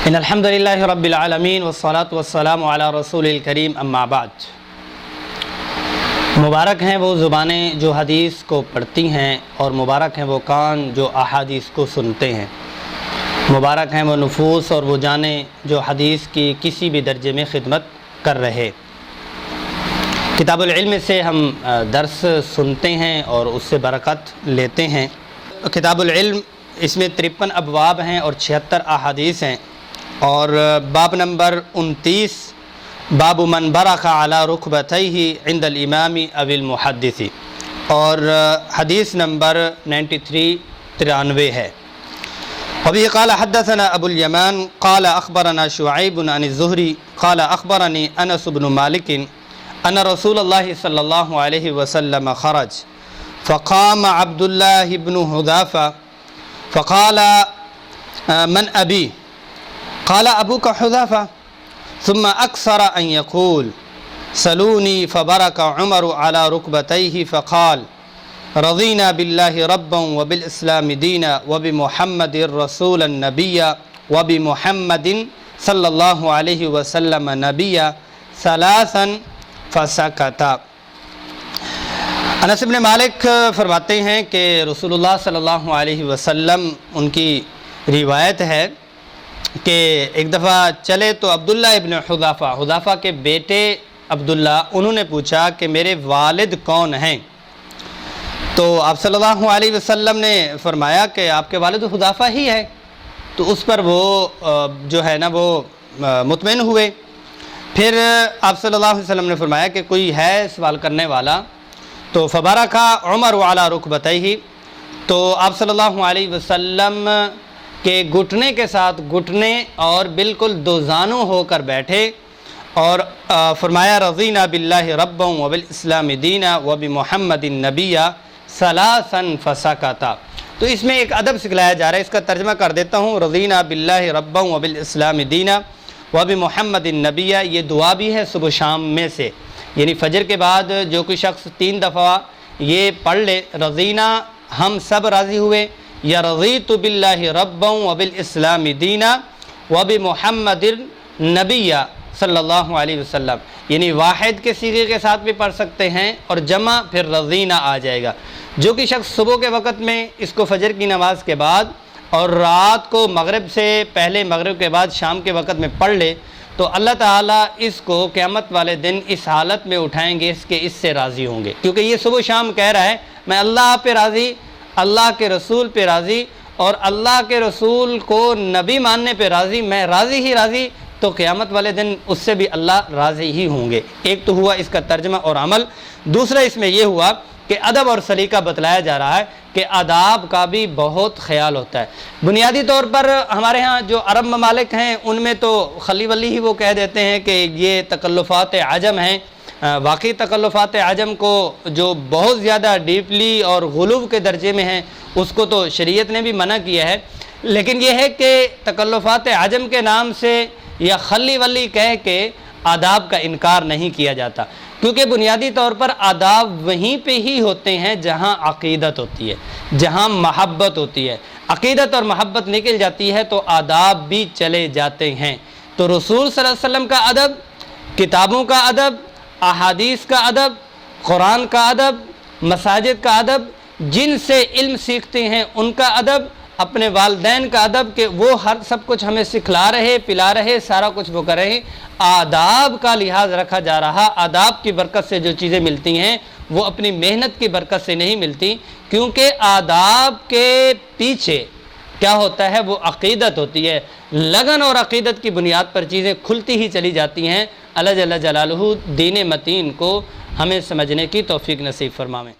ان الحمدللہ رب العالمین والصلاة والسلام علی رسول الکریم اما بعد۔ مبارک ہیں وہ زبانیں جو حدیث کو پڑھتی ہیں، اور مبارک ہیں وہ کان جو احادیث کو سنتے ہیں۔ مبارک ہیں وہ نفوس اور وہ جانیں جو حدیث کی کسی بھی درجے میں خدمت کر رہے۔ کتاب العلم سے ہم درس سنتے ہیں اور اس سے برکت لیتے ہیں۔ کتاب العلم اس میں 53 ابواب ہیں اور 76 احادیث ہیں، اور باب نمبر 29 باب من برخ علی رکبتیہ عند الامام او المحدث، اور حدیث نمبر 93 ہے۔ وبه قال حدثنا ابو اليمان قال اخبرنا شعيب عن الزهري قال اخبرني انس بن مالك ان رسول الله صلى الله عليه وسلم خرج فقام عبد الله بن حذافة فقال من ابي؟ قال ابوك حذافة، ثم اكثر ان يقول سلوني فبرك عمر على ركبتيه فقال رضينا بالله ربا وبالاسلام دينا وبمحمد رسولا نبيا وبمحمد صلى الله عليه وسلم نبيا ثلاثا فسكت۔ انس بن مالک فرماتے ہیں کہ رسول اللہ صلی اللہ علیہ وسلم، ان کی روایت ہے کہ ایک دفعہ چلے تو عبداللہ ابن حذافہ کے بیٹے عبداللہ، انہوں نے پوچھا کہ میرے والد کون ہیں؟ تو آپ صلی اللہ علیہ وسلم نے فرمایا کہ آپ کے والد حذافہ ہی ہے۔ تو اس پر وہ جو ہے نا وہ مطمئن ہوئے۔ پھر آپ صلی اللہ علیہ وسلم نے فرمایا کہ کوئی ہے سوال کرنے والا؟ تو فبرکا عمر علی رکبتیہ، تو آپ صلی اللہ علیہ وسلم کے گھٹنے کے ساتھ گھٹنے اور بالکل دو زانوں ہو کر بیٹھے، اور فرمایا رضینا باللہ ربا وبالاسلام دینا وبمحمد نبیا ثلاثا فسکتا۔ تو اس میں ایک ادب سکھلایا جا رہا ہے، اس کا ترجمہ کر دیتا ہوں۔ رضینا باللہ ربا وبالاسلام دینا وبمحمد نبیا، یہ دعا بھی ہے صبح شام میں سے، یعنی فجر کے بعد جو کوئی شخص 3 دفعہ یہ پڑھ لے، رضینا ہم سب راضی ہوئے، یا رضیت باللہ ربا وبالاسلام دینا وبمحمد نبیا صلی اللہ علیہ وسلم، یعنی واحد کے صیغے کے ساتھ بھی پڑھ سکتے ہیں اور جمع پھر رضینا آ جائے گا۔ جو کہ شخص صبح کے وقت میں اس کو فجر کی نماز کے بعد اور رات کو مغرب سے پہلے، مغرب کے بعد شام کے وقت میں پڑھ لے، تو اللہ تعالیٰ اس کو قیامت والے دن اس حالت میں اٹھائیں گے اس کے اس سے راضی ہوں گے، کیونکہ یہ صبح شام کہہ رہا ہے میں اللہ پہ راضی، اللہ کے رسول پہ راضی، اور اللہ کے رسول کو نبی ماننے پہ راضی، میں راضی ہی راضی، تو قیامت والے دن اس سے بھی اللہ راضی ہی ہوں گے۔ ایک تو ہوا اس کا ترجمہ اور عمل، دوسرا اس میں یہ ہوا کہ ادب اور سلیقہ بتلایا جا رہا ہے کہ آداب کا بھی بہت خیال ہوتا ہے۔ بنیادی طور پر ہمارے ہاں جو عرب ممالک ہیں ان میں تو خلی ولی ہی وہ کہہ دیتے ہیں کہ یہ تکلفات عجم ہیں۔ واقعی تکلفات عجم کو جو بہت زیادہ ڈیپلی اور غلو کے درجے میں ہیں، اس کو تو شریعت نے بھی منع کیا ہے، لیکن یہ ہے کہ تکلفات عجم کے نام سے یا خلی ولی کہہ کے آداب کا انکار نہیں کیا جاتا، کیونکہ بنیادی طور پر آداب وہیں پہ ہی ہوتے ہیں جہاں عقیدت ہوتی ہے، جہاں محبت ہوتی ہے۔ عقیدت اور محبت نکل جاتی ہے تو آداب بھی چلے جاتے ہیں۔ تو رسول صلی اللہ علیہ وسلم کا ادب، کتابوں کا ادب، احادیث کا ادب، قرآن کا ادب، مساجد کا ادب، جن سے علم سیکھتے ہیں ان کا ادب، اپنے والدین کا ادب کہ وہ ہر سب کچھ ہمیں سکھلا رہے، پلا رہے، سارا کچھ وہ کر رہے ہیں۔ آداب کا لحاظ رکھا جا رہا، آداب کی برکت سے جو چیزیں ملتی ہیں وہ اپنی محنت کی برکت سے نہیں ملتی، کیونکہ آداب کے پیچھے کیا ہوتا ہے؟ وہ عقیدت ہوتی ہے۔ لگن اور عقیدت کی بنیاد پر چیزیں کھلتی ہی چلی جاتی ہیں۔ اللہ جل جلالہ دین متین کو ہمیں سمجھنے کی توفیق نصیب فرمائے۔